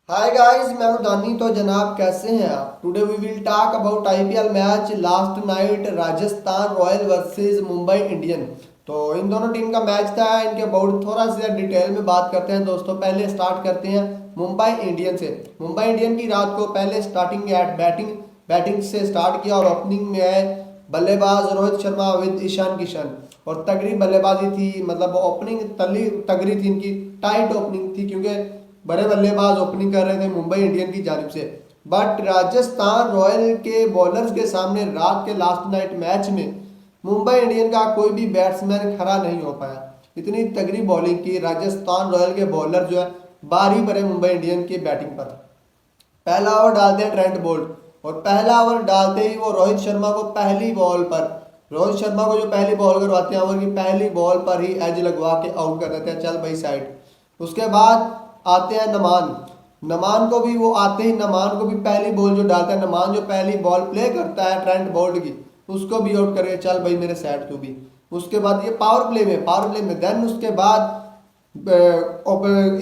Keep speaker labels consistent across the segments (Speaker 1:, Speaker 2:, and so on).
Speaker 1: Hi guys, मैं हूं दानी। तो जनाब, कैसे हैं आप? Today we will talk about IPL match last night, Rajasthan Royal versus Mumbai Indian. तो इन दोनों टीम का मैच था, इनके अबाउट थोड़ा सा डिटेल में बात करते हैं दोस्तों। पहले स्टार्ट करते हैं मुंबई इंडियन से। मुंबई इंडियन की रात को पहले स्टार्टिंग एट बैटिंग बैटिंग से स्टार्ट किया और ओपनिंग में आए बल्लेबाज रोहित शर्मा विद ईशान किशन। और तगड़ी बल्लेबाजी थी, मतलब ओपनिंग तली तगड़ी थी इनकी। टाइट ओपनिंग थी क्योंकि बड़े बल्लेबाज ओपनिंग कर रहे थे मुंबई इंडियन की जानिब से। बट राजस्थान रॉयल के बॉलर्स के सामने रात के लास्ट नाइट मैच में मुंबई इंडियन का कोई भी बैट्समैन खड़ा नहीं हो पाया। इतनी तगड़ी बॉलिंग की राजस्थान रॉयल के बॉलर जो है, बारी पड़े मुंबई इंडियन की बैटिंग पर। पहला ओवर डालते हैं ट्रेंट बोल्ट, और पहला ओवर डालते ही वो रोहित शर्मा को पहली बॉल पर, रोहित शर्मा को जो पहली बॉल करवाते हैं ओवर की पहली बॉल पर ही एज लगवा के आउट कर देते हैं, चल भाई साइड। उसके बाद आते हैं नमान। नमान को भी वो आते ही नमान को भी पहली बॉल जो डालता है, नमान जो पहली बॉल प्ले करता है ट्रेंट बोल्ट की, उसको भी आउट करके चल भाई मेरे साइड तू भी। उसके बाद ये पावर प्ले में देन उसके बाद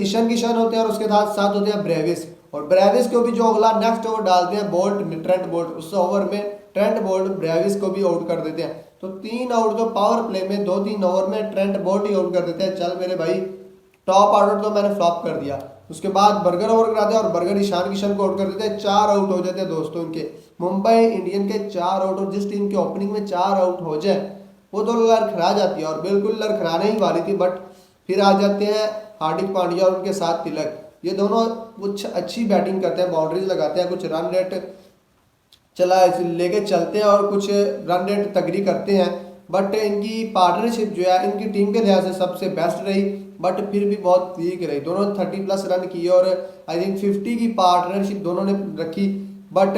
Speaker 1: ईशान किशन होते हैं और उसके साथ साथ होते हैं ब्रेविस। और ब्रेविस को भी जो अगला नेक्स्ट ओवर डालते हैं बोल्ट, ट्रेंट बोल्ट, उस ओवर में ट्रेंट बोल्ट ब्रेविस को भी आउट कर देते हैं। तो 3 आउट जो पावर प्ले में 2-3 ओवर में ट्रेंट बोल्ट ही आउट कर देते हैं, चल मेरे भाई टॉप ऑर्डर तो मैंने फ्लॉप कर दिया। उसके बाद बर्गर ओवर कराते हैं और बर्गर ईशान किशन को आउट कर देते हैं। 4 आउट हो जाते हैं दोस्तों इनके, मुंबई इंडियन के 4 आउट। और जिस टीम के ओपनिंग में 4 आउट हो जाए वो तो लड़खड़ा जाती है, और बिल्कुल लड़खड़ाने ही वाली थी। बट फिर आ जाते हैं हार्दिक पांड्या और उनके साथ तिलक। ये दोनों कुछ अच्छी बैटिंग करते हैं, बाउंड्रीज लगाते हैं, कुछ रन रेट चला लेके चलते हैं और कुछ रन रेट तगड़ी करते हैं। बट इनकी पार्टनरशिप जो है इनकी टीम के लिहाज से सबसे बेस्ट रही, बट फिर भी बहुत वीक रही। दोनों 30+ रन किए और आई थिंक 50 की पार्टनरशिप दोनों ने रखी। बट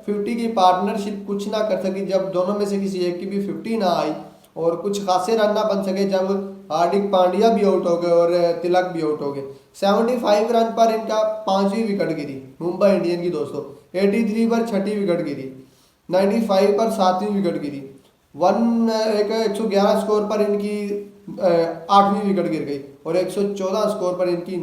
Speaker 1: 50 की पार्टनरशिप कुछ ना कर सकी जब दोनों में से किसी एक की भी 50 ना आई, और कुछ खासे रन ना बन सके जब हार्दिक पांड्या भी आउट हो गए और तिलक भी आउट हो गए। 75 रन पर इनका 5वीं विकेट गिरी मुंबई इंडियन की दोस्तों। 83 पर 6ठी विकेट गिरी। 95 पर 7वीं विकेट गिरी। 111 स्कोर पर इनकी 8वीं विकेट गिर गई। और 114 स्कोर पर इनकी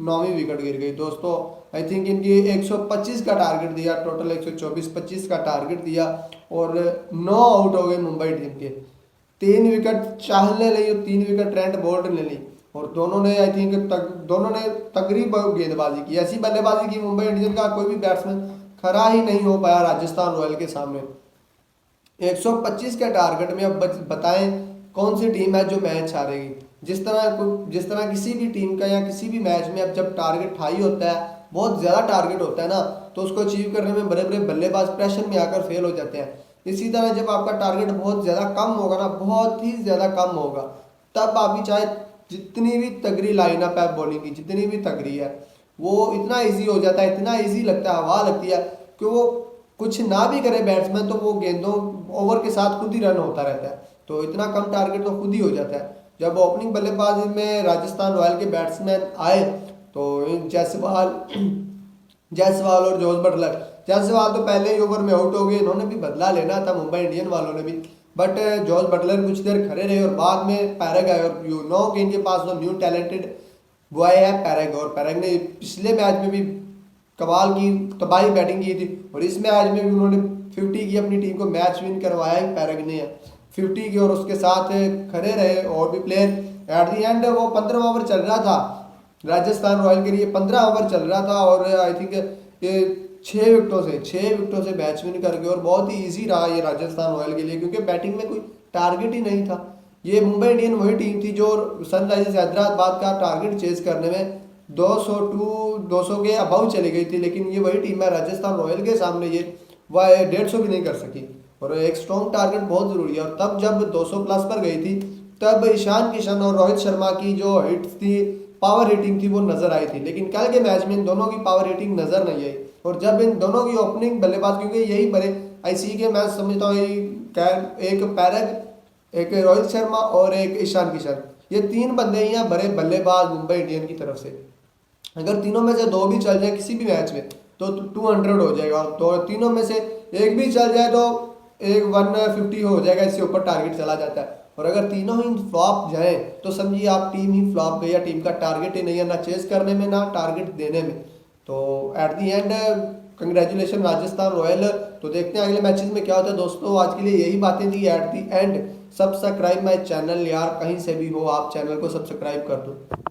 Speaker 1: 9वीं विकेट गिर गई दोस्तों। आई थिंक इनकी 125 का टारगेट दिया, टोटल 124-25 का टारगेट दिया, और 9 आउट हो गए मुंबई टीम के। 3 विकेट चाहल ने ली और 3 विकेट ट्रेंट बोल्ट ने ली। और दोनों ने आई थिंक दोनों ने तगड़ी गेंदबाजी की, ऐसी बल्लेबाजी की मुंबई इंडियन का कोई भी बैट्समैन खड़ा ही नहीं हो पाया राजस्थान रॉयल के सामने। 125 के टारगेट में अब बताएं कौन सी टीम है जो मैच हारेगी। जिस तरह किसी भी टीम का या किसी भी मैच में अब जब टारगेट हाई होता है, बहुत ज़्यादा टारगेट होता है ना, तो उसको अचीव करने में बड़े बड़े बल्लेबाज प्रेशर में आकर फेल हो जाते हैं। इसी तरह जब आपका टारगेट बहुत ज़्यादा कम होगा ना, बहुत ही ज़्यादा कम होगा, तब आपकी चाहे जितनी भी तगड़ी लाइनअप है बॉलिंग की, जितनी भी तगड़ी है, वो इतना ईजी हो जाता है, इतना ईजी लगता है, हवा लगती है कि वो कुछ ना भी करे बैट्समैन तो वो गेंदों ओवर के साथ खुद ही रन होता रहता है। तो इतना कम टारगेट तो खुद ही हो जाता है। जब ओपनिंग बल्लेबाजी में राजस्थान रॉयल के बैट्समैन आए तो जायसवाल जायसवाल और जोस बटलर, जायसवाल तो पहले ही ओवर में आउट हो गए, इन्होंने भी बदला लेना था मुंबई इंडियन वालों ने भी। बट जॉस बटलर कुछ देर खड़े रहे और बाद में पैरग आए, और यू नो कि इनके पास वो न्यू टैलेंटेड बॉय है पैरग, और पैरग ने पिछले मैच में भी कमाल की तबाही बैटिंग की थी, और इस मैच में भी उन्होंने 50 की अपनी टीम को मैच विन करवाया ही पैरग ने 50 की, और उसके साथ खड़े रहे और भी प्लेयर। एट दी एंड वो 15 ओवर चल रहा था राजस्थान रॉयल के लिए, 15 ओवर चल रहा था, और आई थिंक ये 6 विकेटों से मैच विन कर गए। और बहुत ही ईजी रहा ये राजस्थान रॉयल के लिए, क्योंकि बैटिंग में कोई टारगेट ही नहीं था। ये मुंबई इंडियन वही टीम थी जो सनराइजर्स हैदराबाद का टारगेट चेज करने में 200 के अबाउ चली गई थी, लेकिन ये वही टीम है राजस्थान रॉयल के सामने ये वह 150 भी नहीं कर सकी। और एक स्ट्रॉन्ग टारगेट बहुत ज़रूरी है, और तब जब 200+ पर गई थी तब ईशान किशन और रोहित शर्मा की जो हिट्स थी, पावर हिटिंग थी, वो नज़र आई थी। लेकिन कल के मैच में इन दोनों की पावर हिटिंग नज़र नहीं आई। और जब इन दोनों की ओपनिंग बल्लेबाज, क्योंकि यही बड़े आईसीसी के मैच समझता हूँ, एक पैरग, एक रोहित शर्मा और एक ईशान किशन, ये 3 बंदे ही हैं बड़े बल्लेबाज मुंबई इंडियन की तरफ से। अगर तीनों में से 2 भी चल जाए किसी भी मैच में तो 200 हो जाएगा, और तो तीनों में से एक भी चल जाए तो एक 150 हो जाएगा, इससे ऊपर टारगेट चला जाता है। और अगर तीनों ही फ्लॉप जाए तो समझिए आप टीम ही फ्लॉप गई, या टीम का टारगेट ही नहीं है, ना चेस करने में ना टारगेट देने में। तो at the and congratulation Rajasthan royal. तो देखते हैं अगले मैचेस में क्या होता है दोस्तों। आज के लिए यही बातें थी। At the and subscribe my channel यार, कहीं से भी हो आप चैनल को सब्सक्राइब कर दो।